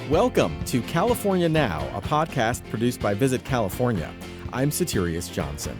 Welcome to California Now, a podcast produced by Visit California. I'm Soterios Johnson.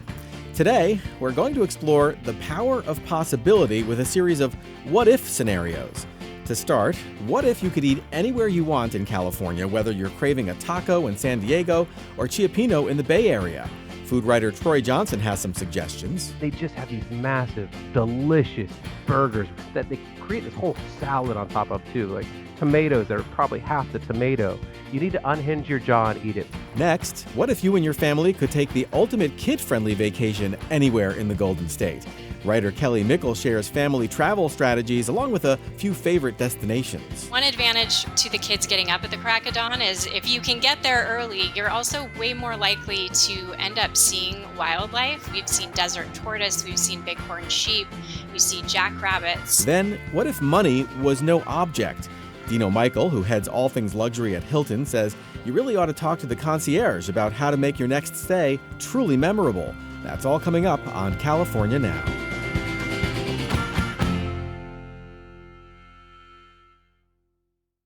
Today, we're going to explore the power of possibility with a series of what-if scenarios. To start, what if you could eat anywhere you want in California, whether you're craving a taco in San Diego or Chiapino in the Bay Area? Food writer Troy Johnson has some suggestions. They just have these massive, delicious burgers that they create this whole salad on top of too, like tomatoes that are probably half the tomato. You need to unhinge your jaw and eat it. Next, what if you and your family could take the ultimate kid-friendly vacation anywhere in the Golden State? Writer Kelly Mickle shares family travel strategies along with a few favorite destinations. One advantage to the kids getting up at the crack of dawn is if you can get there early, you're also way more likely to end up seeing wildlife. We've seen desert tortoise, we've seen bighorn sheep, we see jackrabbits. Then, what if money was no object? Dino Michael, who heads all things luxury at Hilton, says you really ought to talk to the concierge about how to make your next stay truly memorable. That's all coming up on California Now.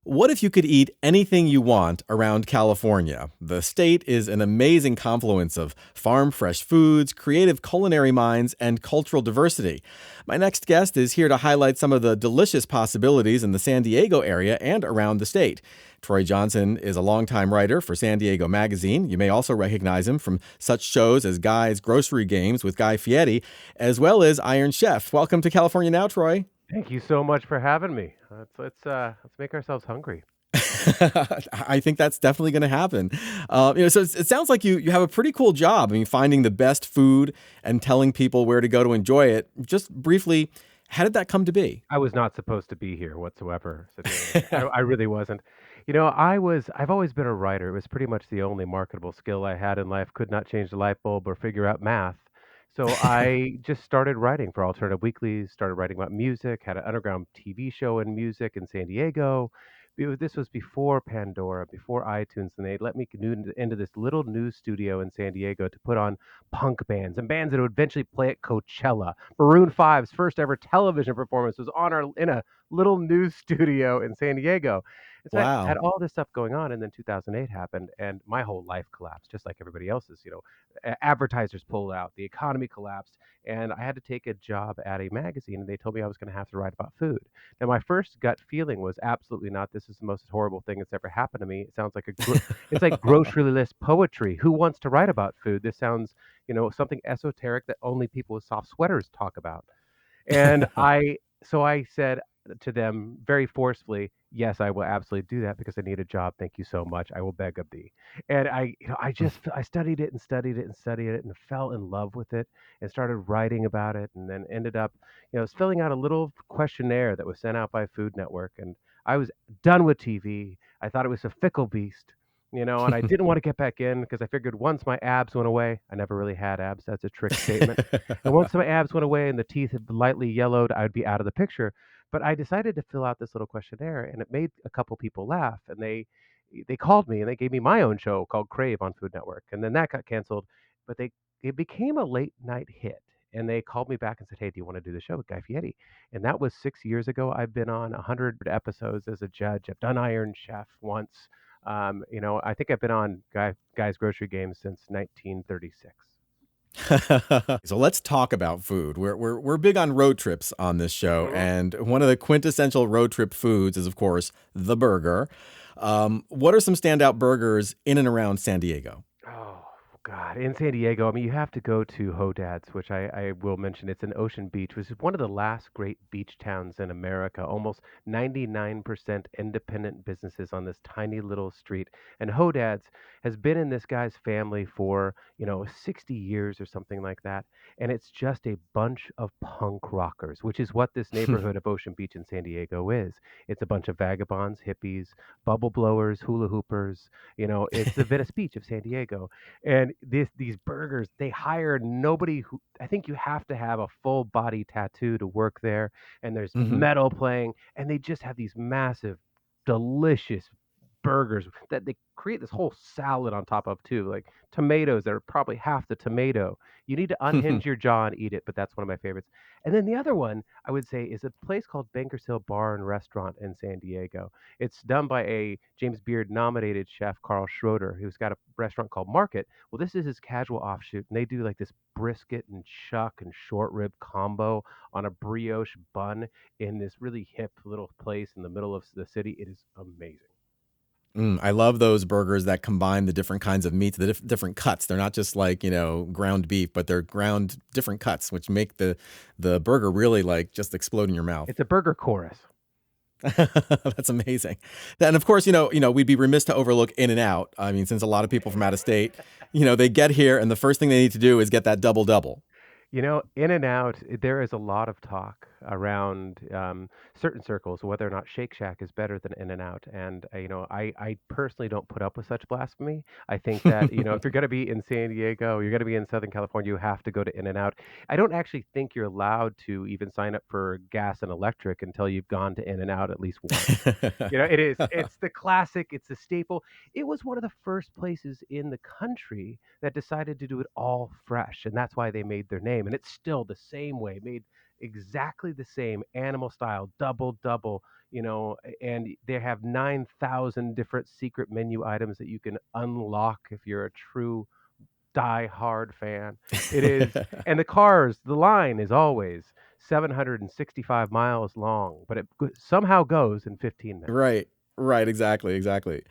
What if you could eat anything you want around California? The state is an amazing confluence of farm-fresh foods, creative culinary minds, and cultural diversity. My next guest is here to highlight some of the delicious possibilities in the San Diego area and around the state. Troy Johnson is a longtime writer for San Diego Magazine. You may also recognize him from such shows as Guy's Grocery Games with Guy Fieri, as well as Iron Chef. Welcome to California Now, Troy. Thank you so much for having me. Let's make ourselves hungry. I think that's definitely going to happen. So it sounds like you have a pretty cool job. I mean, finding the best food and telling people where to go to enjoy it. Just briefly, how did that come to be? I was not supposed to be here whatsoever. I really wasn't. I've always been a writer. It was pretty much the only marketable skill I had in life. Could not change the light bulb or figure out math. So I just started writing for alternative weeklies, started writing about music, had an underground TV show in music in San Diego. This was before Pandora, before iTunes, and they let me into this little news studio in San Diego to put on punk bands and bands that would eventually play at Coachella. Maroon 5's first ever television performance was in a little news studio in San Diego. And so I had all this stuff going on, and then 2008 happened, and my whole life collapsed, just like everybody else's. Advertisers pulled out, the economy collapsed, and I had to take a job at a magazine, and they told me I was going to have to write about food. Now, my first gut feeling was absolutely not. This is the most horrible thing that's ever happened to me. It sounds like it's like grocery list poetry. Who wants to write about food? This sounds, something esoteric that only people with soft sweaters talk about. And I said to them very forcefully, yes, I will absolutely do that because I need a job. Thank you so much. I will beg of thee. And I studied it and studied it and studied it and fell in love with it and started writing about it, and then ended up, filling out a little questionnaire that was sent out by Food Network. And I was done with TV. I thought it was a fickle beast, and I didn't want to get back in because I figured once my abs went away, I never really had abs. That's a trick statement. And once my abs went away and the teeth had lightly yellowed, I'd be out of the picture. But I decided to fill out this little questionnaire, and it made a couple people laugh. And they called me, and they gave me my own show called Crave on Food Network. And then that got canceled, but it became a late night hit. And they called me back and said, hey, do you want to do the show with Guy Fieri? And that was 6 years ago. I've been on 100 episodes as a judge. I've done Iron Chef once. I think I've been on Guy's Grocery Games since 1936. So let's talk about food. We're big on road trips on this show, and one of the quintessential road trip foods is, of course, the burger. What are some standout burgers in and around San Diego? Oh, God. In San Diego, you have to go to Hodad's, which I will mention. It's in Ocean Beach, which is one of the last great beach towns in America. Almost 99% independent businesses on this tiny little street. And Hodad's has been in this guy's family for, 60 years or something like that. And it's just a bunch of punk rockers, which is what this neighborhood of Ocean Beach in San Diego is. It's a bunch of vagabonds, hippies, bubble blowers, hula hoopers. It's the Venice Beach of San Diego. And these burgers, they hire nobody who, I think you have to have a full body tattoo to work there. And there's metal playing, and they just have these massive, delicious burgers that they create this whole salad on top of too, like tomatoes that are probably half the tomato. You need to unhinge your jaw and eat it, but that's one of my favorites. And then the other one I would say is a place called Bankers Hill Bar and Restaurant in San Diego. It's done by a James Beard nominated chef, Carl Schroeder, who's got a restaurant called Market. Well, this is his casual offshoot, and they do like this brisket and chuck and short rib combo on a brioche bun in this really hip little place in the middle of the city. It is amazing. I love those burgers that combine the different kinds of meats, the different cuts. They're not just like, ground beef, but they're ground different cuts, which make the burger really like just explode in your mouth. It's a burger chorus. That's amazing. And of course, we'd be remiss to overlook In-N-Out. I mean, since a lot of people from out of state, they get here and the first thing they need to do is get that double. In-N-Out, there is a lot of talk around certain circles whether or not Shake Shack is better than In-N-Out. And, I personally don't put up with such blasphemy. I think that, if you're going to be in San Diego, you're going to be in Southern California, you have to go to In-N-Out. I don't actually think you're allowed to even sign up for gas and electric until you've gone to In-N-Out at least once. It's the classic, it's the staple. It was one of the first places in the country that decided to do it all fresh. And that's why they made their name. And it's still the same way, made exactly the same animal style, double, and they have 9,000 different secret menu items that you can unlock if you're a true die-hard fan. It is, and the line is always 765 miles long, but it somehow goes in 15 minutes. Right, exactly.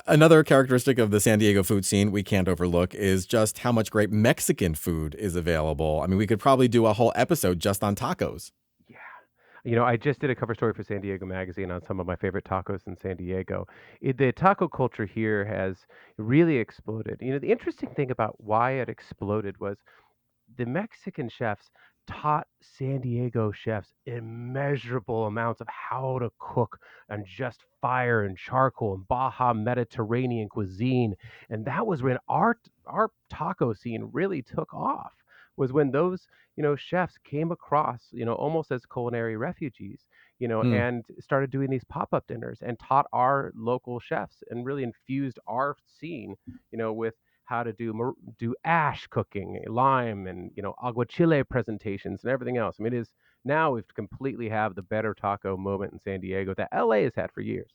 Another characteristic of the San Diego food scene we can't overlook is just how much great Mexican food is available. I mean, we could probably do a whole episode just on tacos. Yeah. I just did a cover story for San Diego Magazine on some of my favorite tacos in San Diego. The taco culture here has really exploded. The interesting thing about why it exploded was the Mexican chefs taught San Diego chefs immeasurable amounts of how to cook on just fire and charcoal and Baja Mediterranean cuisine. And that was when our taco scene really took off. Was when those chefs came across almost as culinary refugees, and started doing these pop-up dinners and taught our local chefs and really infused our scene, with how to do ash cooking, lime, and aguachile presentations and everything else. I mean, now we've completely have the better taco moment in San Diego that LA has had for years.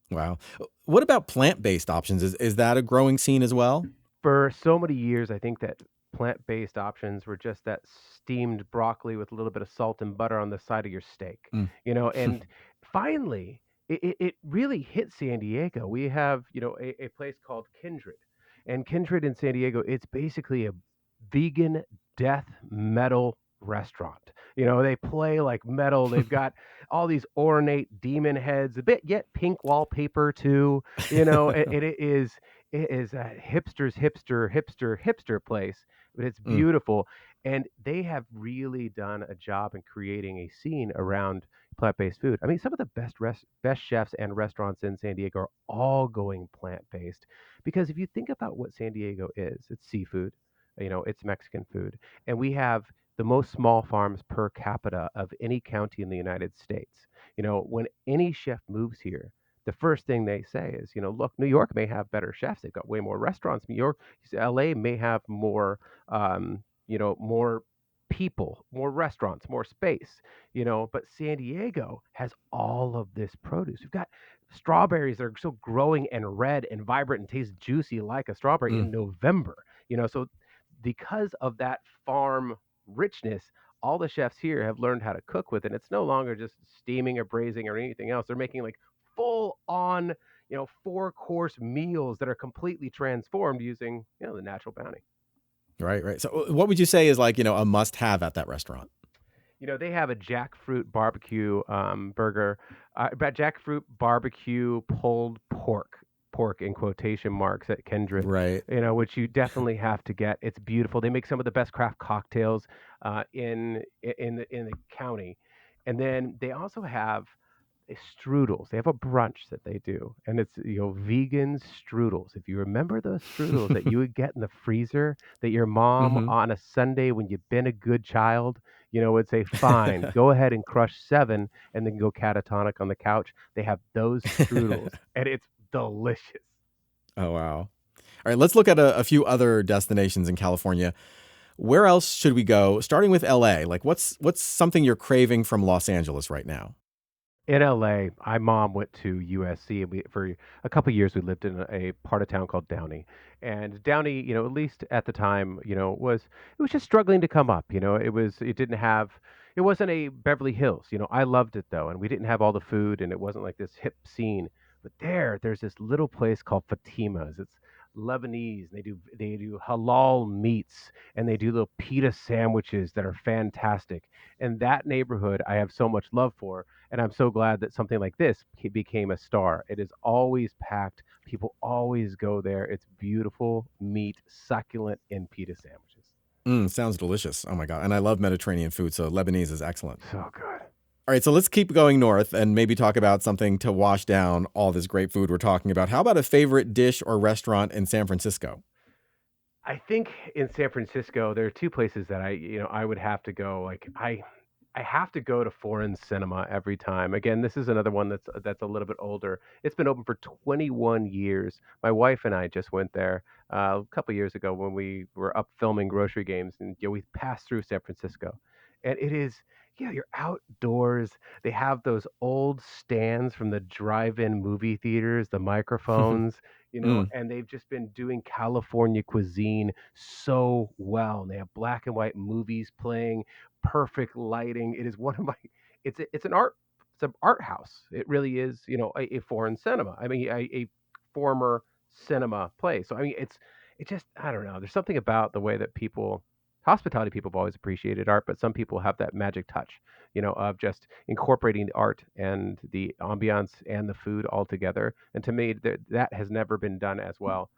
Wow. What about plant-based options? Is that a growing scene as well? For so many years, I think that plant-based options were just that steamed broccoli with a little bit of salt and butter on the side of your steak, and finally, it really hit San Diego. We have, a place called Kindred. And Kindred in San Diego, it's basically a vegan death metal restaurant. They play like metal. They've got all these ornate demon heads, a bit yet pink wallpaper too. It is a hipster's hipster place, but it's beautiful. And they have really done a job in creating a scene around plant-based food. I mean, some of the best chefs and restaurants in San Diego are all going plant-based because if you think about what San Diego is, it's seafood, it's Mexican food, and we have the most small farms per capita of any county in the United States. When any chef moves here, the first thing they say is, look, New York may have better chefs. They've got way more restaurants. New York, LA may have more, more people, more restaurants, more space, but San Diego has all of this produce. We've got strawberries that are still growing and red and vibrant and taste juicy like a strawberry in November, so because of that farm richness, all the chefs here have learned how to cook with it. It's no longer just steaming or braising or anything else. They're making like full on, 4-course meals that are completely transformed using, the natural bounty. Right. So what would you say is like, a must have at that restaurant? They have a jackfruit barbecue burger, jackfruit barbecue pulled pork in quotation marks at Kindred, right? Which you definitely have to get. It's beautiful. They make some of the best craft cocktails in the county, and then they also have strudels. They have a brunch that they do, and it's vegan strudels. If you remember those strudels that you would get in the freezer, that your mom on a Sunday when you've been a good child, would say, "Fine, go ahead and crush 7, and then go catatonic on the couch." They have those strudels, and it's delicious. Oh, wow. All right, let's look at a few other destinations in California. Where else should we go? Starting with LA. Like what's something you're craving from Los Angeles right now? In LA, my mom went to USC, and for a couple of years we lived in a part of town called Downey. And Downey, at least at the time, it was just struggling to come up. It wasn't a Beverly Hills. I loved it though, and we didn't have all the food, and it wasn't like this hip scene. But there's this little place called Fatima's. It's Lebanese. They do halal meats, and they do little pita sandwiches that are fantastic. And that neighborhood I have so much love for, and I'm so glad that something like this became a star. It is always packed. People always go there. It's beautiful meat, succulent, and pita sandwiches. Sounds delicious. Oh my God. And I love Mediterranean food, so Lebanese is excellent. So good. All right, so let's keep going north and maybe talk about something to wash down all this great food we're talking about. How about a favorite dish or restaurant in San Francisco? I think in San Francisco, there are two places that I would have to go. Like I have to go to foreign cinema every time. Again, this is another one that's a little bit older. It's been open for 21 years. My wife and I just went there a couple years ago when we were up filming Grocery Games, and we passed through San Francisco, and it is. You're outdoors. They have those old stands from the drive-in movie theaters, the microphones, Mm. and they've just been doing California cuisine so well. And they have black and white movies playing, perfect lighting. It is one of my. It's an art house. It really is. A foreign cinema. I mean, a former cinema place. So I mean, it just I don't know. There's something about the way that hospitality people have always appreciated art, but some people have that magic touch, of just incorporating the art and the ambiance and the food all together. And to me, that has never been done as well,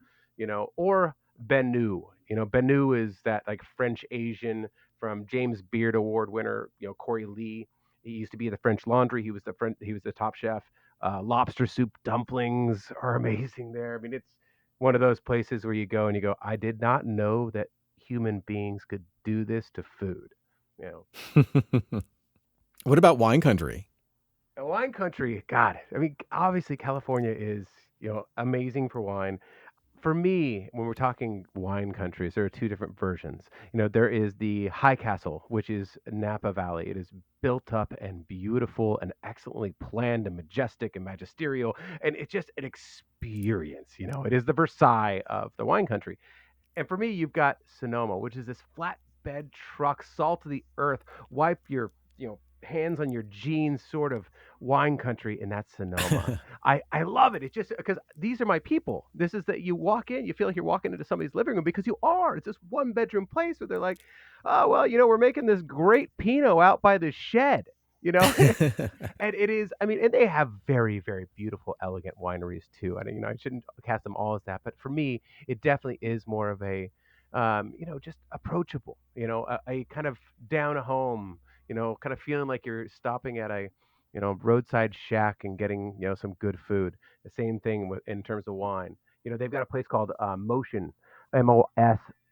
or Benu. Benu is that like French Asian from James Beard Award winner, Corey Lee. He used to be the French Laundry. He was the top chef. Lobster soup dumplings are amazing there. I mean, it's one of those places where you go and you go, I did not know that human beings could do this to food. You What about wine country? Wine country, God. I mean, obviously California is, amazing for wine. For me, when we're talking wine countries, there are two different versions. There is the High Castle, which is Napa Valley. It is built up and beautiful and excellently planned and majestic and magisterial, and it's just an experience. It is the Versailles of the wine country. And for me, you've got Sonoma, which is this flatbed truck, salt of the earth, wipe your, hands on your jeans sort of wine country, and that's Sonoma. I love it. It's just because these are my people. This is that you walk in, you feel like you're walking into somebody's living room because you are. It's this one bedroom place where they're like, oh, well, we're making this great Pinot out by the shed, And it is, I mean, and they have very, very beautiful, elegant wineries too. And I shouldn't cast them all as that, but for me, it definitely is more of a, just approachable. A kind of down home. Kind of feeling like you're stopping at a, roadside shack and getting, some good food. The same thing in terms of wine. They've got a place called Motion, Moshin,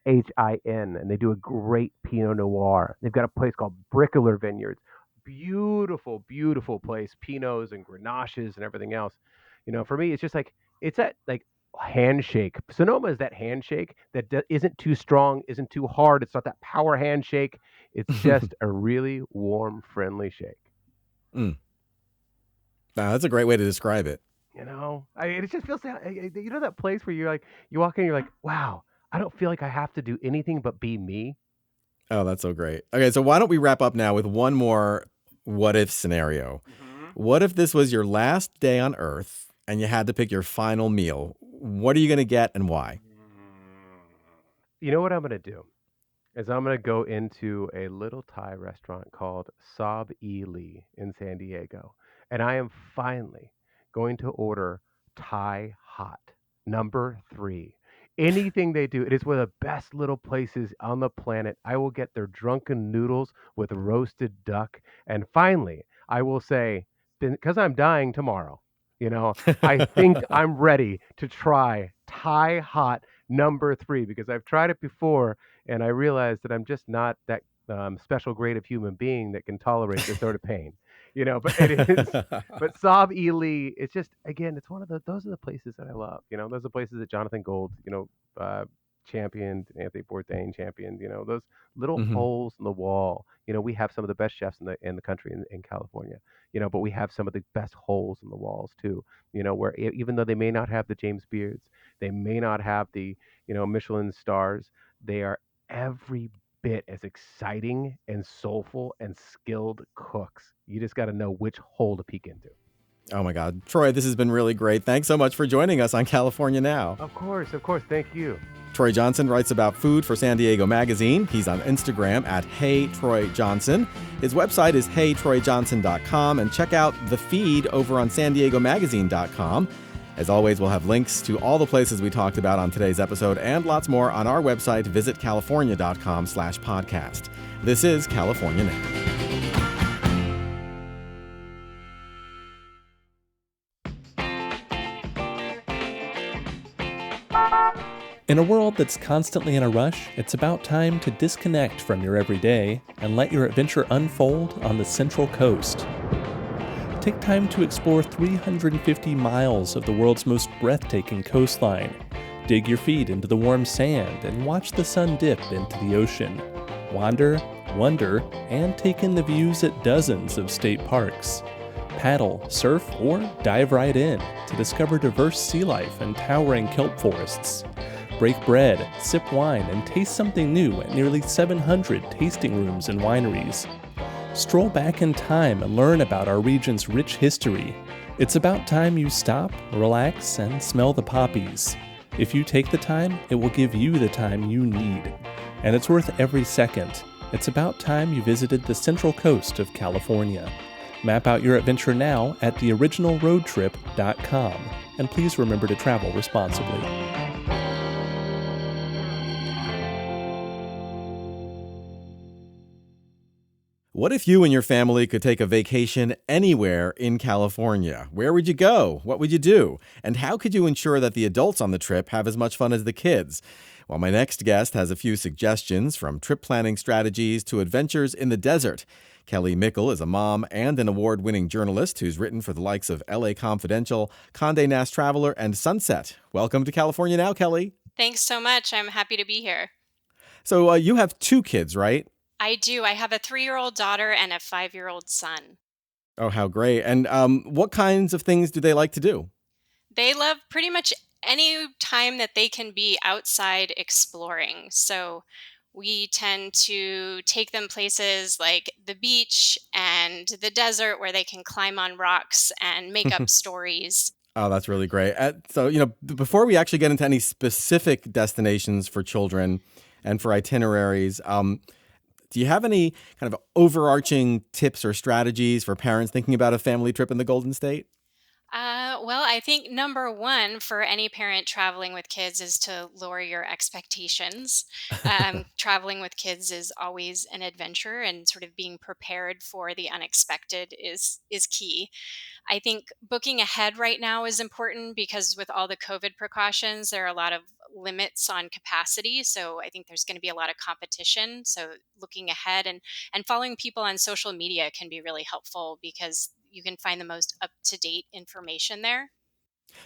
and they do a great Pinot Noir. They've got a place called Brickler Vineyards, beautiful, beautiful place, Pinots and Grenaches and everything else. For me, it's just like it's that like handshake. Sonoma is that handshake that isn't too strong, isn't too hard. It's not that power handshake. It's just a really warm, friendly shake. Mm. Wow, that's a great way to describe it. It just feels that place where you're like you walk in, you're like, wow, I don't feel like I have to do anything but be me. Oh, that's so great. Okay, so why don't we wrap up now with one more what if scenario? What if this was your last day on Earth and you had to pick your final meal? What are you going to get and why? You know what I'm going to do is I'm going to go into a little Thai restaurant called Saab E Lee in San Diego. And I am finally going to order Thai hot, number 3. Anything they do, it is one of the best little places on the planet. I will get their drunken noodles with roasted duck. And finally, I will say, because I'm dying tomorrow, I think I'm ready to try Thai hot number 3 because I've tried it before and I realized that I'm just not that special grade of human being that can tolerate this sort of pain. But it is. But Saab Ely, it's just again, it's one of those are the places that I love. Those are the places that Jonathan Gold, championed, Anthony Bourdain championed. Those little Hmm. holes in the wall. We have some of the best chefs in the country in California. But we have some of the best holes in the walls too. Where even though they may not have the James Beards, they may not have the Michelin stars, they are every bit as exciting and soulful and skilled cooks. You just got to know which hole to peek into. Oh my God. Troy, this has been really great. Thanks so much for joining us on California Now. Of course. Thank you. Troy Johnson writes about food for San Diego Magazine. He's on Instagram at HeyTroyJohnson. His website is heytroyjohnson.com, and check out the feed over on sandiegomagazine.com. As always, we'll have links to all the places we talked about on today's episode and lots more on our website, visitcalifornia.com/podcast. This is California Now. In a world that's constantly in a rush, it's about time to disconnect from your everyday and let your adventure unfold on the Central Coast. Take time to explore 350 miles of the world's most breathtaking coastline. Dig your feet into the warm sand and watch the sun dip into the ocean. Wander, wonder, and take in the views at dozens of state parks. Paddle, surf, or dive right in to discover diverse sea life and towering kelp forests. Break bread, sip wine, and taste something new at nearly 700 tasting rooms and wineries. Stroll back in time and learn about our region's rich history. It's about time you stop, relax, and smell the poppies. If you take the time, it will give you the time you need. And it's worth every second. It's about time you visited the Central Coast of California. Map out your adventure now at theoriginalroadtrip.com. And please remember to travel responsibly. What if you and your family could take a vacation anywhere in California? Where would you go? What would you do? And how could you ensure that the adults on the trip have as much fun as the kids? Well, my next guest has a few suggestions, from trip planning strategies to adventures in the desert. Kelly Mickle is a mom and an award-winning journalist who's written for the likes of LA Confidential, Condé Nast Traveler, and Sunset. Welcome to California Now, Kelly. Thanks so much. I'm happy to be here. So you have two kids, right? I do. I have a 3-year-old daughter and a 5-year-old son. Oh, how great. And what kinds of things do they like to do? They love pretty much any time that they can be outside exploring. So we tend to take them places like the beach and the desert where they can climb on rocks and make up stories. Oh, that's really great. So, before we actually get into any specific destinations for children and for itineraries, do you have any kind of overarching tips or strategies for parents thinking about a family trip in the Golden State? Well, I think number one for any parent traveling with kids is to lower your expectations. Traveling with kids is always an adventure, and sort of being prepared for the unexpected is key. I think booking ahead right now is important because with all the COVID precautions, there are a lot of limits on capacity. So I think there's going to be a lot of competition. So looking ahead and following people on social media can be really helpful because you can find the most up-to-date information there.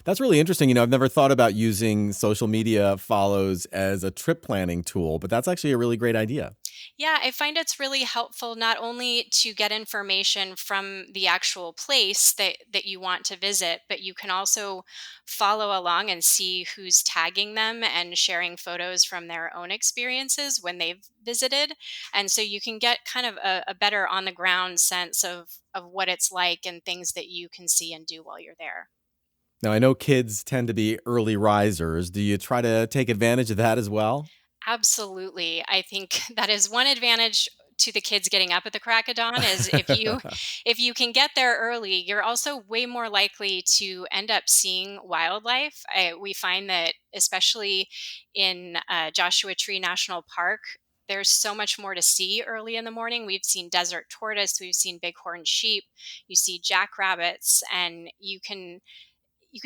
That's really interesting. I've never thought about using social media follows as a trip planning tool, but that's actually a really great idea. Yeah, I find it's really helpful not only to get information from the actual place that you want to visit, but you can also follow along and see who's tagging them and sharing photos from their own experiences when they've visited. And so you can get kind of a better on the ground sense of what it's like and things that you can see and do while you're there. Now, I know kids tend to be early risers. Do you try to take advantage of that as well? Absolutely. I think that is one advantage to the kids getting up at the crack of dawn is if you can get there early, you're also way more likely to end up seeing wildlife. We find that especially in Joshua Tree National Park, there's so much more to see early in the morning. We've seen desert tortoise, we've seen bighorn sheep, you see jackrabbits, and you can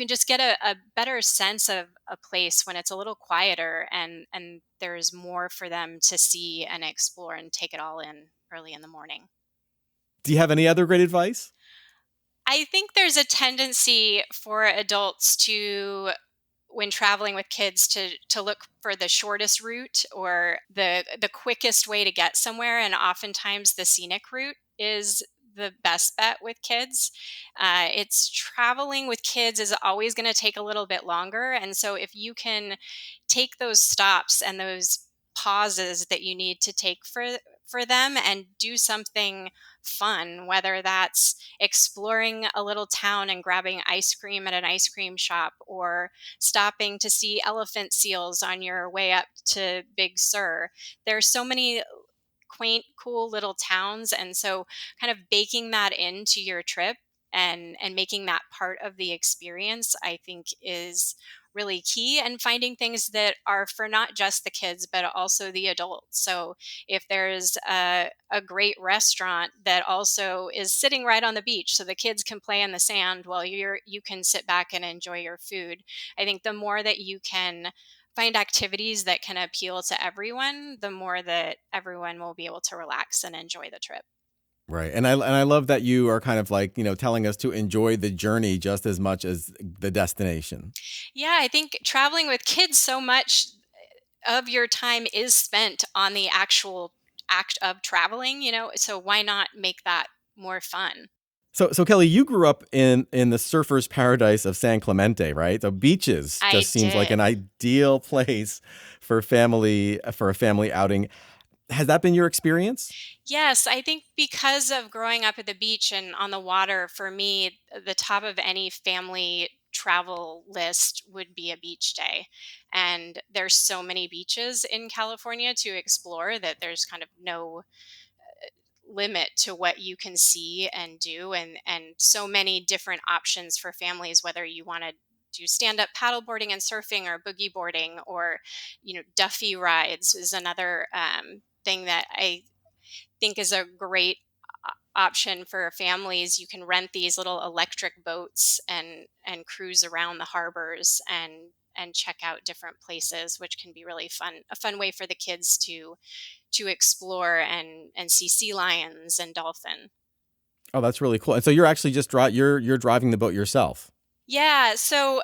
just get a better sense of a place when it's a little quieter and there's more for them to see and explore and take it all in early in the morning. Do you have any other great advice? I think there's a tendency for adults to, when traveling with kids, to look for the shortest route or the quickest way to get somewhere, and oftentimes the scenic route is the best bet with kids. It's traveling with kids is always going to take a little bit longer, and so if you can take those stops and those pauses that you need to take for them and do something fun, whether that's exploring a little town and grabbing ice cream at an ice cream shop, or stopping to see elephant seals on your way up to Big Sur. There's so many quaint, cool little towns. And so kind of baking that into your trip and making that part of the experience, I think is really key, and finding things that are for not just the kids but also the adults. So if there's a great restaurant that also is sitting right on the beach so the kids can play in the sand while you can sit back and enjoy your food, I think the more that you can find activities that can appeal to everyone, the more that everyone will be able to relax and enjoy the trip. Right. And I love that you are kind of like, telling us to enjoy the journey just as much as the destination. Yeah, I think traveling with kids, so much of your time is spent on the actual act of traveling, so why not make that more fun? So Kelly, you grew up in the surfer's paradise of San Clemente, right? So beaches I just seems like an did. ideal place for a family outing. Has that been your experience? Yes, I think because of growing up at the beach and on the water, for me, the top of any family travel list would be a beach day. And there's so many beaches in California to explore that there's kind of no limit to what you can see and do, and so many different options for families, whether you want to do stand up paddleboarding and surfing, or boogie boarding, or Duffy rides is another thing that I think is a great option for families. You can rent these little electric boats and cruise around the harbors and check out different places, which can be really fun. A fun way for the kids to explore and see sea lions and dolphin. Oh, that's really cool. And so you're actually just you're driving the boat yourself. Yeah, so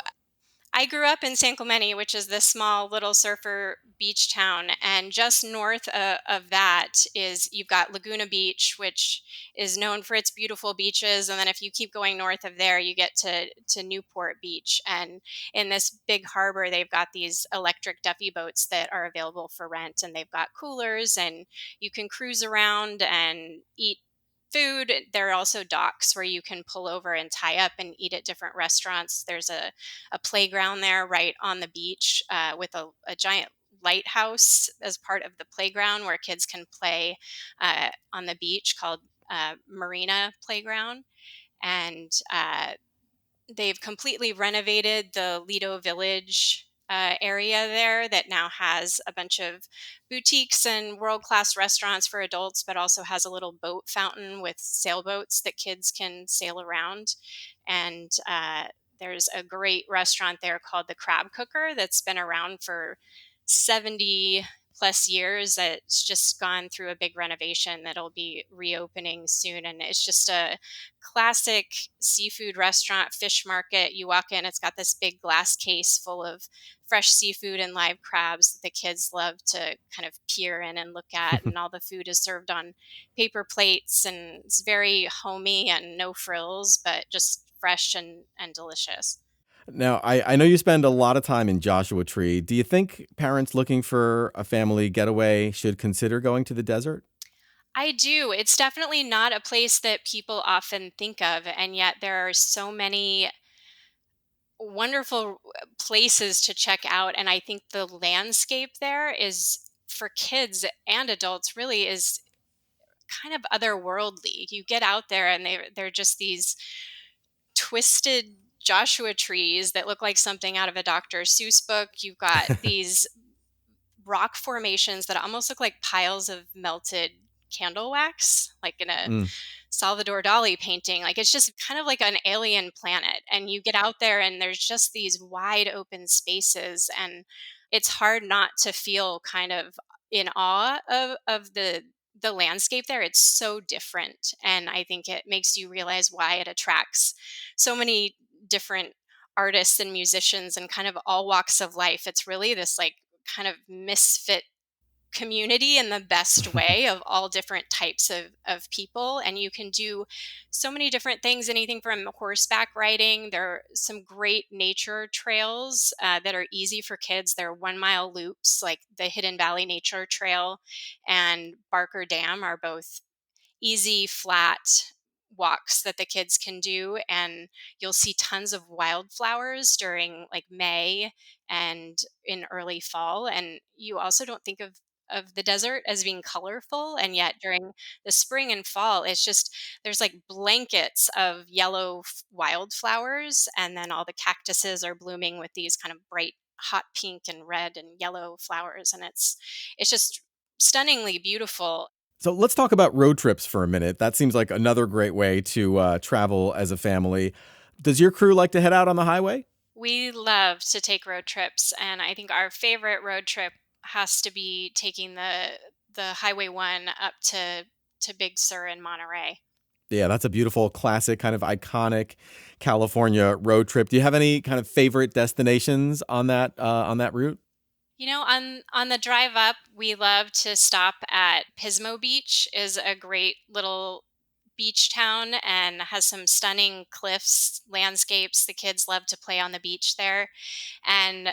I grew up in San Clemente, which is this small little surfer beach town, and just north of that is you've got Laguna Beach, which is known for its beautiful beaches, and then if you keep going north of there, you get to Newport Beach, and in this big harbor, they've got these electric Duffy boats that are available for rent, and they've got coolers, and you can cruise around and eat food. There are also docks where you can pull over and tie up and eat at different restaurants. There's a playground there right on the beach, with a giant lighthouse as part of the playground where kids can play on the beach, called Marina Playground. And they've completely renovated the Lido Village area there, that now has a bunch of boutiques and world class restaurants for adults, but also has a little boat fountain with sailboats that kids can sail around. And there's a great restaurant there called the Crab Cooker that's been around for 70 plus years. It's just gone through a big renovation that'll be reopening soon. And it's just a classic seafood restaurant, fish market. You walk in, it's got this big glass case full of fresh seafood and live crabs that the kids love to kind of peer in and look at. And all the food is served on paper plates, and it's very homey and no frills, but just fresh and delicious. Now, I know you spend a lot of time in Joshua Tree. Do you think parents looking for a family getaway should consider going to the desert? I do. It's definitely not a place that people often think of, and yet there are so many wonderful places to check out. And I think the landscape there is, for kids and adults, really is kind of otherworldly. You get out there and they're just these twisted Joshua trees that look like something out of a Dr. Seuss book. You've got these rock formations that almost look like piles of melted candle wax, like in a Mm. Salvador Dali painting. Like it's just kind of like an alien planet. And you get out there and there's just these wide open spaces. And it's hard not to feel kind of in awe of the the landscape there, it's so different. And I think it makes you realize why it attracts so many different artists and musicians and kind of all walks of life. It's really this like kind of misfit community in the best way of all different types of people. And you can do so many different things, anything from horseback riding. There are some great nature trails that are easy for kids. They're 1 mile loops, like the Hidden Valley Nature Trail and Barker Dam are both easy, flat walks that the kids can do. And you'll see tons of wildflowers during like May and in early fall. And you also don't think of the desert as being colorful, and yet during the spring and fall it's just there's like blankets of yellow wildflowers, and then all the cactuses are blooming with these kind of bright hot pink and red and yellow flowers, and it's just stunningly beautiful. So let's talk about road trips for a minute. That seems like another great way to travel as a family. Does your crew like to head out on the highway? We love to take road trips, and I think our favorite road trip has to be taking the Highway 1 up to Big Sur in Monterey. Yeah, that's a beautiful, classic, kind of iconic California road trip. Do you have any kind of favorite destinations on that route? You know, on the drive up, we love to stop at Pismo Beach. Is a great little beach town and has some stunning cliffs, landscapes. The kids love to play on the beach there. And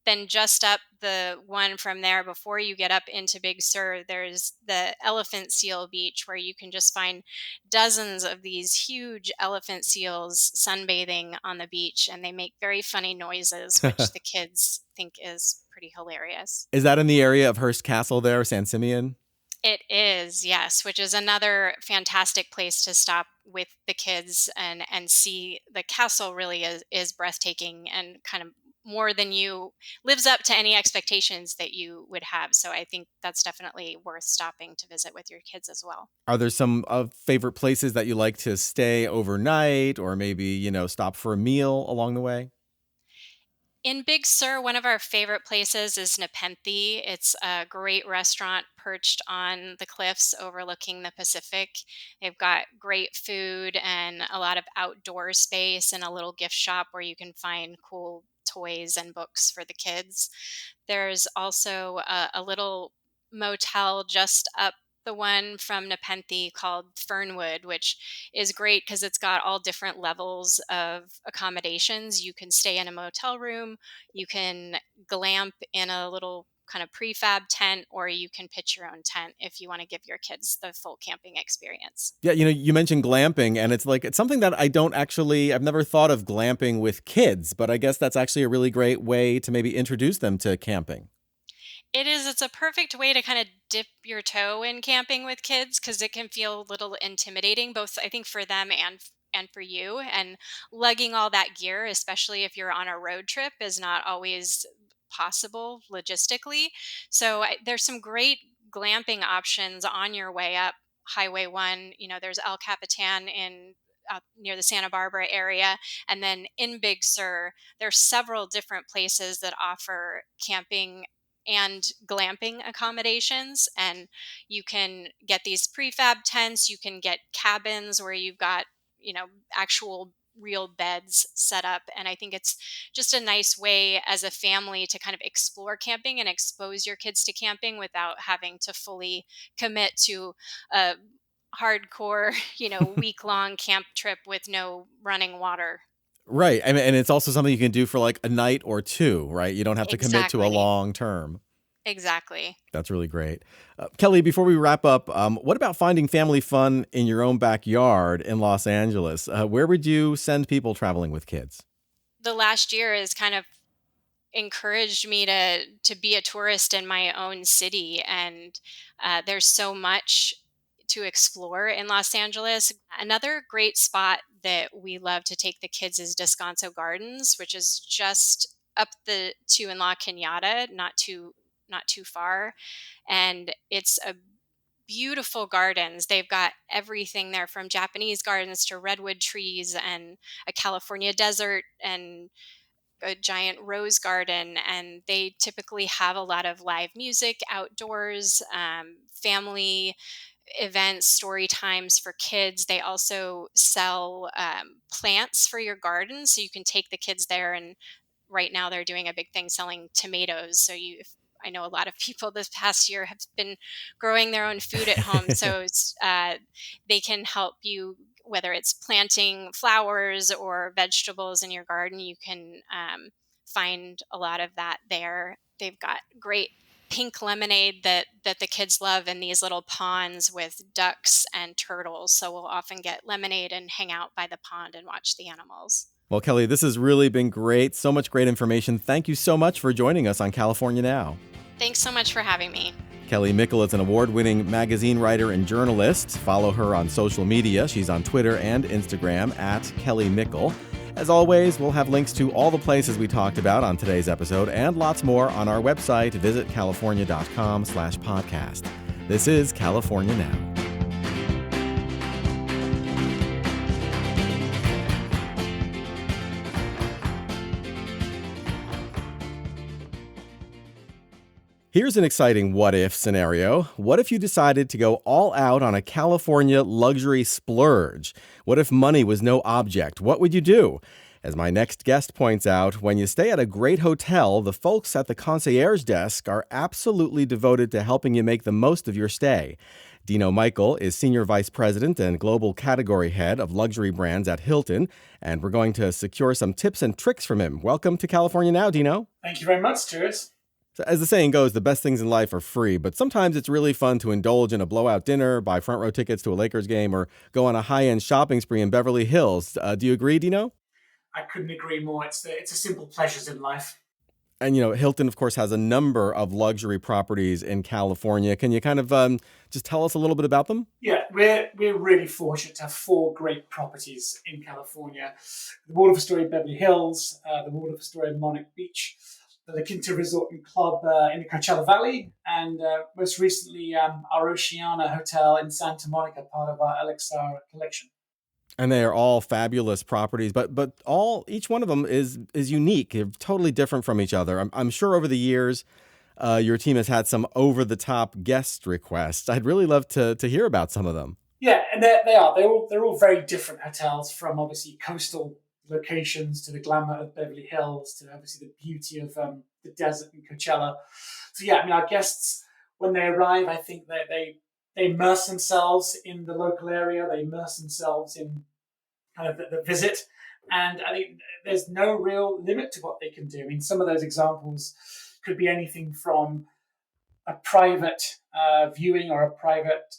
then just up the one from there, before you get up into Big Sur, there's the Elephant Seal Beach, where you can just find dozens of these huge elephant seals sunbathing on the beach, and they make very funny noises, which the kids think is pretty hilarious. Is that in the area of Hearst Castle there, San Simeon? It is, yes, which is another fantastic place to stop with the kids and see. The castle really is breathtaking and kind of more than you lives up to any expectations that you would have. So I think that's definitely worth stopping to visit with your kids as well. Are there some favorite places that you like to stay overnight or maybe, stop for a meal along the way? In Big Sur, one of our favorite places is Nepenthe. It's a great restaurant perched on the cliffs overlooking the Pacific. They've got great food and a lot of outdoor space and a little gift shop where you can find cool toys and books for the kids. There's also a little motel just up the one from Nepenthe called Fernwood, which is great because it's got all different levels of accommodations. You can stay in a motel room, you can glamp in a little kind of prefab tent, or you can pitch your own tent if you want to give your kids the full camping experience. Yeah, you mentioned glamping, and it's something that I've never thought of glamping with kids, but I guess that's actually a really great way to maybe introduce them to camping. It is. It's a perfect way to kind of dip your toe in camping with kids because it can feel a little intimidating, both I think for them and for you. And lugging all that gear, especially if you're on a road trip, is not always possible logistically. So there's some great glamping options on your way up Highway 1. You know, there's El Capitan in near the Santa Barbara area. And then in Big Sur, there's several different places that offer camping and glamping accommodations. And you can get these prefab tents, you can get cabins where you've got, actual real beds set up. And I think it's just a nice way as a family to kind of explore camping and expose your kids to camping without having to fully commit to a hardcore, week long camp trip with no running water. Right. And it's also something you can do for like a night or two, right? You don't have to commit to a Exactly. long term. Exactly. That's really great. Kelly, before we wrap up, what about finding family fun in your own backyard in Los Angeles? Where would you send people traveling with kids? The last year has kind of encouraged me to be a tourist in my own city, and there's so much to explore in Los Angeles. Another great spot that we love to take the kids is Descanso Gardens, which is just up the two in La Cañada, not too far, and it's a beautiful gardens. They've got everything there from Japanese gardens to redwood trees and a California desert and a giant rose garden, and they typically have a lot of live music outdoors, family events, story times for kids. They also sell plants for your garden, so you can take the kids there. And right now, they're doing a big thing selling tomatoes. So I know a lot of people this past year have been growing their own food at home, so they can help you. Whether it's planting flowers or vegetables in your garden, you can find a lot of that there. They've got great pink lemonade that the kids love in these little ponds with ducks and turtles. So we'll often get lemonade and hang out by the pond and watch the animals. Well, Kelly, this has really been great. So much great information. Thank you so much for joining us on California Now. Thanks so much for having me. Kelly Mickle is an award-winning magazine writer and journalist. Follow her on social media. She's on Twitter and Instagram at Kelly Mickle. As always, we'll have links to all the places we talked about on today's episode and lots more on our website. Visit california.com/podcast. This is California Now. Here's an exciting what-if scenario. What if you decided to go all out on a California luxury splurge? What if money was no object? What would you do? As my next guest points out, when you stay at a great hotel, the folks at the concierge desk are absolutely devoted to helping you make the most of your stay. Dino Michael is Senior Vice President and Global Category Head of Luxury Brands at Hilton, and we're going to secure some tips and tricks from him. Welcome to California Now, Dino. Thank you very much, Stuart. So as the saying goes, the best things in life are free, but sometimes it's really fun to indulge in a blowout dinner, buy front row tickets to a Lakers game, or go on a high-end shopping spree in Beverly Hills. Do you agree, Dino? I couldn't agree more. It's a simple pleasures in life. And, Hilton, of course, has a number of luxury properties in California. Can you kind of just tell us a little bit about them? Yeah, we're really fortunate to have 4 great properties in California. The Waldorf Astoria Beverly Hills, the Waldorf Astoria Monarch Beach, the Kindred Resort and Club in the Coachella Valley, and most recently our Oceana Hotel in Santa Monica, part of our LXR collection. And they are all fabulous properties, but each one of them is unique. They're totally different from each other. I'm sure over the years, your team has had some over-the-top guest requests. I'd really love to hear about some of them. Yeah, and they are. They're all very different hotels, from obviously coastal locations to the glamour of Beverly Hills to obviously the beauty of the desert and Coachella. So yeah, I mean, our guests, when they arrive, I think that they immerse themselves in the local area. They immerse themselves in kind of the visit. And I think there's no real limit to what they can do. I mean, some of those examples could be anything from a private viewing or a private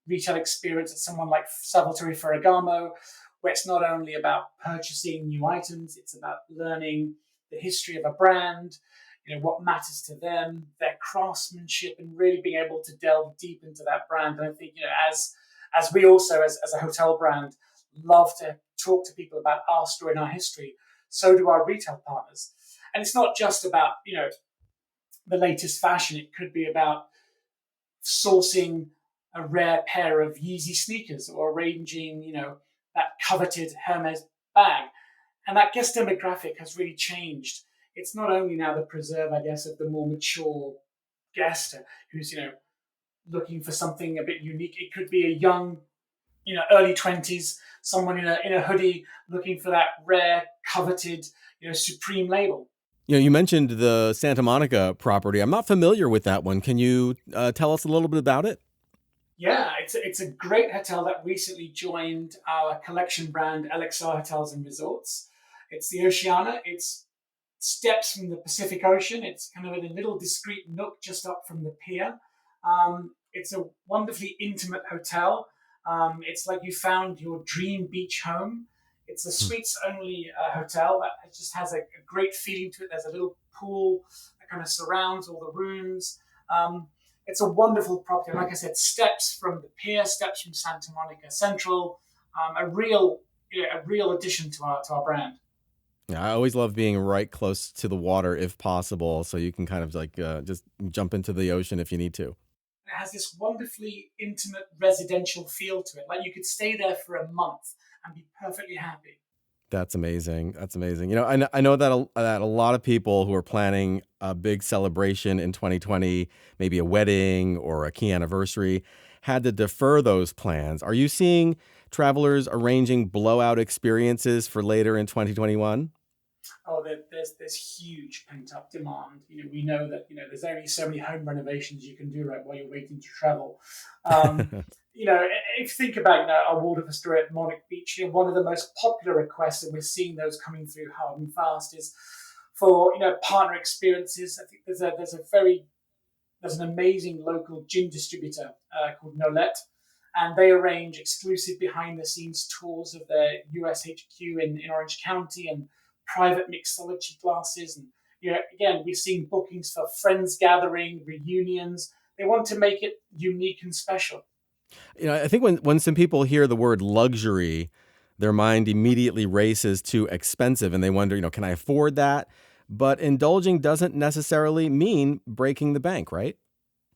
retail experience at someone like Salvatore Ferragamo, where it's not only about purchasing new items, it's about learning the history of a brand, what matters to them, their craftsmanship, and really being able to delve deep into that brand. And I think, as we also, as a hotel brand, love to talk to people about our story and our history, so do our retail partners. And it's not just about, the latest fashion. It could be about sourcing a rare pair of Yeezy sneakers or arranging, that coveted Hermes bag. And that guest demographic has really changed. It's not only now the preserve, I guess, of the more mature guest who's, looking for something a bit unique. It could be a young, early 20s, someone in a hoodie looking for that rare, coveted, Supreme label. You mentioned the Santa Monica property. I'm not familiar with that one. Can you tell us a little bit about it? Yeah, it's a great hotel that recently joined our collection brand, LXR Hotels and Resorts. It's the Oceana. It's steps from the Pacific Ocean. It's kind of in a little discreet nook just up from the pier. It's a wonderfully intimate hotel. It's like you found your dream beach home. It's a suites-only hotel that just has a great feeling to it. There's a little pool that kind of surrounds all the rooms. It's a wonderful property. Like I said, steps from the pier, steps from Santa Monica Central. A real addition to our brand. Yeah, I always love being right close to the water if possible, so you can kind of like just jump into the ocean if you need to. It has this wonderfully intimate residential feel to it. Like you could stay there for a month and be perfectly happy. That's amazing. That's amazing. I know that that a lot of people who are planning a big celebration in 2020, maybe a wedding or a key anniversary, had to defer those plans. Are you seeing travelers arranging blowout experiences for later in 2021? Oh, there's huge pent up demand. We know that there's only so many home renovations you can do right while you're waiting to travel. Um, if you think about our Waldorf Astoria at Monarch Beach, one of the most popular requests, and we're seeing those coming through hard and fast, is for partner experiences. I think there's an amazing local gin distributor called Nolette, and they arrange exclusive behind the scenes tours of their US HQ in Orange County and private mixology classes. And again, we're seeing bookings for friends gathering, reunions. They want to make it unique and special. I think when some people hear the word luxury, their mind immediately races to expensive and they wonder, can I afford that? But indulging doesn't necessarily mean breaking the bank, right?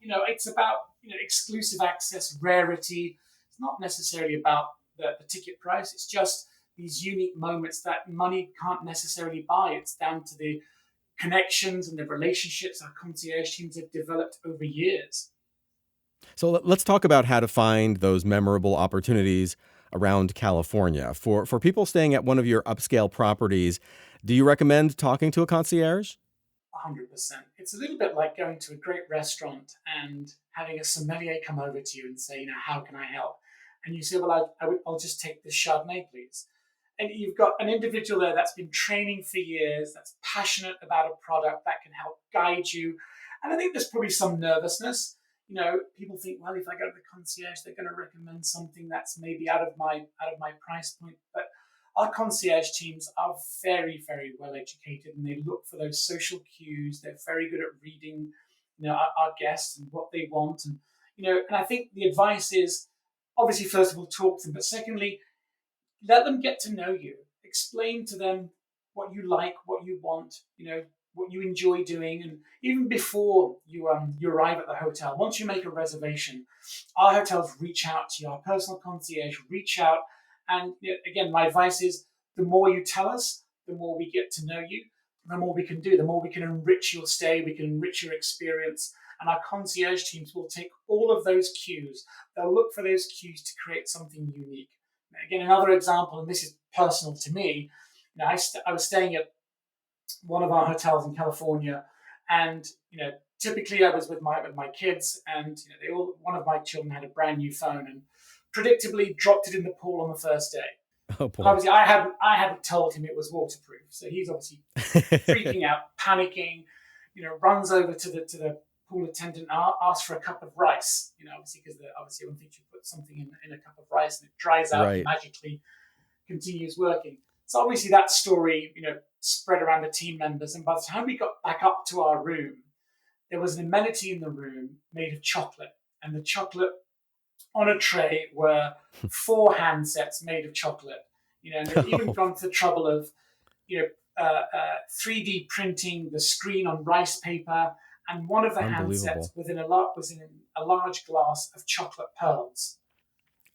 It's about exclusive access, rarity. It's not necessarily about the ticket price. It's just these unique moments that money can't necessarily buy. It's down to the connections and the relationships our concierge teams have developed over years. So let's talk about how to find those memorable opportunities around California. For people staying at one of your upscale properties, do you recommend talking to a concierge? 100%. It's a little bit like going to a great restaurant and having a sommelier come over to you and say, how can I help? And you say, well, I'll just take this Chardonnay, please. And you've got an individual there that's been training for years, that's passionate about a product that can help guide you. And I think there's probably some nervousness. People think, well, if I go to the concierge, they're going to recommend something that's maybe out of my price point. But our concierge teams are very, very well educated, and they look for those social cues. They're very good at reading, our guests and what they want. And and I think the advice is obviously, first of all, talk to them, but secondly, let them get to know you. Explain to them what you like, what you want, what you enjoy doing. And even before you arrive at the hotel, once you make a reservation, our hotels reach out to you, our personal concierge reach out. And again, my advice is the more you tell us, the more we get to know you, the more we can do, the more we can enrich your stay, we can enrich your experience. And our concierge teams will take all of those cues. They'll look for those cues to create something unique. Again, another example, and this is personal to me, I was staying at one of our hotels in California, and typically I was with my kids, and one of my children had a brand new phone, and predictably dropped it in the pool on the first day. Oh boy! And obviously, I hadn't told him it was waterproof, so he's obviously freaking out, panicking. Runs over to the pool attendant, asks for a cup of rice. Obviously because obviously everyone thinks you put something in a cup of rice and it dries out and magically continues working. So obviously that story, spread around the team members. And by the time we got back up to our room, there was an amenity in the room made of chocolate. And the chocolate on a tray were 4 handsets made of chocolate. And they've even gone to the trouble of, 3D printing the screen on rice paper. And one of the handsets was in a large glass of chocolate pearls.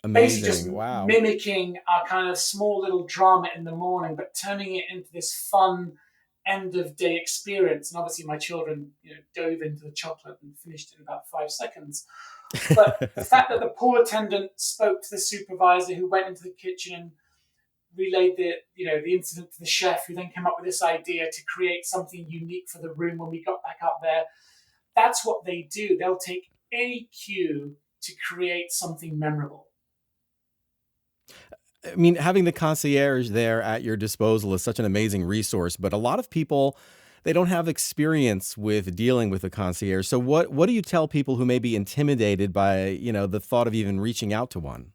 Amazing. Basically just Wow. mimicking our kind of small little drama in the morning, but turning it into this fun end of day experience. And obviously my children dove into the chocolate and finished it in about 5 seconds. But the fact that the pool attendant spoke to the supervisor who went into the kitchen and relayed the incident to the chef, who then came up with this idea to create something unique for the room when we got back up there. That's what they do. They'll take any cue to create something memorable. I mean, having the concierge there at your disposal is such an amazing resource, but a lot of people, they don't have experience with dealing with a concierge. So what do you tell people who may be intimidated by, the thought of even reaching out to one?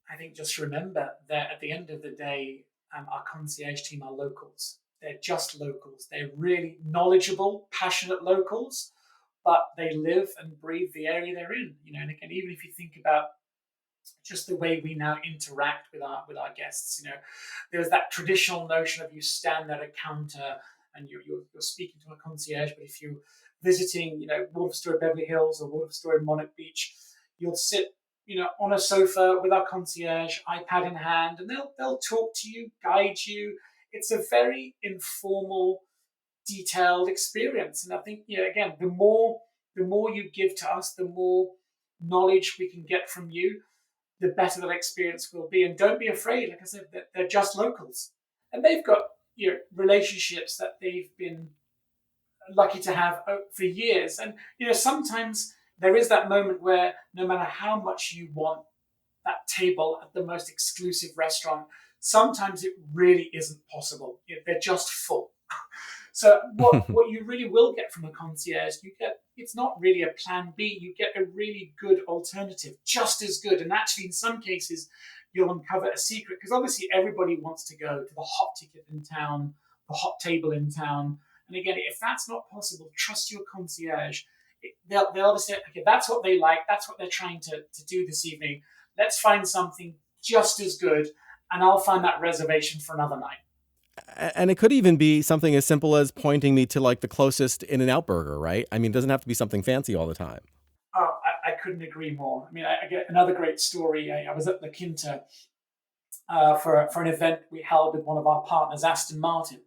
I think just remember that at the end of the day, our concierge team are locals. They're just locals. They're really knowledgeable, passionate locals, but they live and breathe the area they're in. And again, even if you think about just the way we now interact with our guests, there's that traditional notion of you stand at a counter and you're speaking to a concierge. But if you're visiting, Waldorf Astoria Beverly Hills or Waldorf Astoria Monarch Beach, you'll sit on a sofa with our concierge, iPad in hand, and they'll talk to you, guide you, it's a very informal, detailed experience. And I think, again, the more you give to us, the more knowledge we can get from you, the better that experience will be. And don't be afraid, like I said, that they're just locals. And they've got relationships that they've been lucky to have for years. And sometimes there is that moment where no matter how much you want that table at the most exclusive restaurant, sometimes it really isn't possible. They're just full. So what you really will get from a concierge, it's not really a plan B. You get a really good alternative, just as good. And actually, in some cases, you'll uncover a secret, because obviously everybody wants to go to the hot ticket in town, the hot table in town. And again, if that's not possible, trust your concierge. They'll obviously say, okay, that's what they like. That's what they're trying to do this evening. Let's find something just as good, and I'll find that reservation for another night. And it could even be something as simple as pointing me to like the closest In-N-Out burger, right? I mean, it doesn't have to be something fancy all the time. Oh, I couldn't agree more. I mean, I get another great story. I was at La Quinta for an event we held with one of our partners, Aston Martin.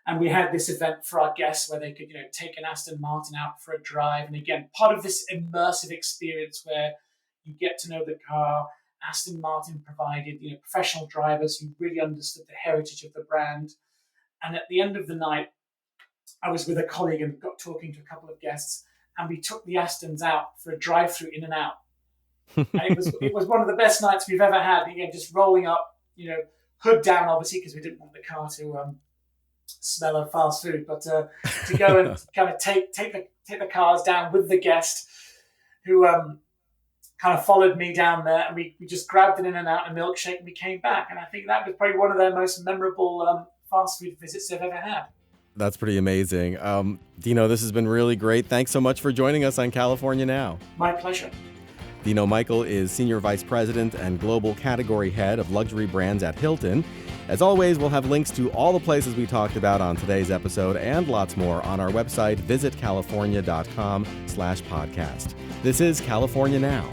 And we had this event for our guests where they could, take an Aston Martin out for a drive. And again, part of this immersive experience where you get to know the car. Aston Martin provided, professional drivers who really understood the heritage of the brand. And at the end of the night, I was with a colleague and got talking to a couple of guests, and we took the Astons out for a drive-through In-N-Out. And it was one of the best nights we've ever had. Again, just rolling up, hood down, obviously, because we didn't want the car to smell of fast food, but to go and kind of take the cars down with the guest who kind of followed me down there, and we just grabbed an In-N-Out and a milkshake, and we came back. And I think that was probably one of their most memorable fast food visits they've ever had. That's pretty amazing. Dino, this has been really great. Thanks so much for joining us on California Now. My pleasure. Dino Michael is Senior Vice President and Global Category Head of Luxury Brands at Hilton. As always, we'll have links to all the places we talked about on today's episode and lots more on our website, visitcalifornia.com/podcast. This is California Now.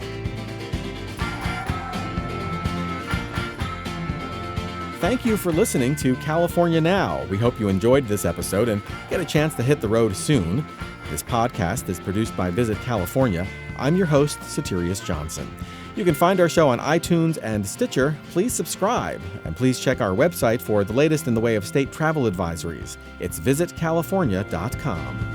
Thank you for listening to California Now. We hope you enjoyed this episode and get a chance to hit the road soon. This podcast is produced by Visit California. I'm your host, Soterios Johnson. You can find our show on iTunes and Stitcher. Please subscribe, and please check our website for the latest in the way of state travel advisories. It's visitcalifornia.com.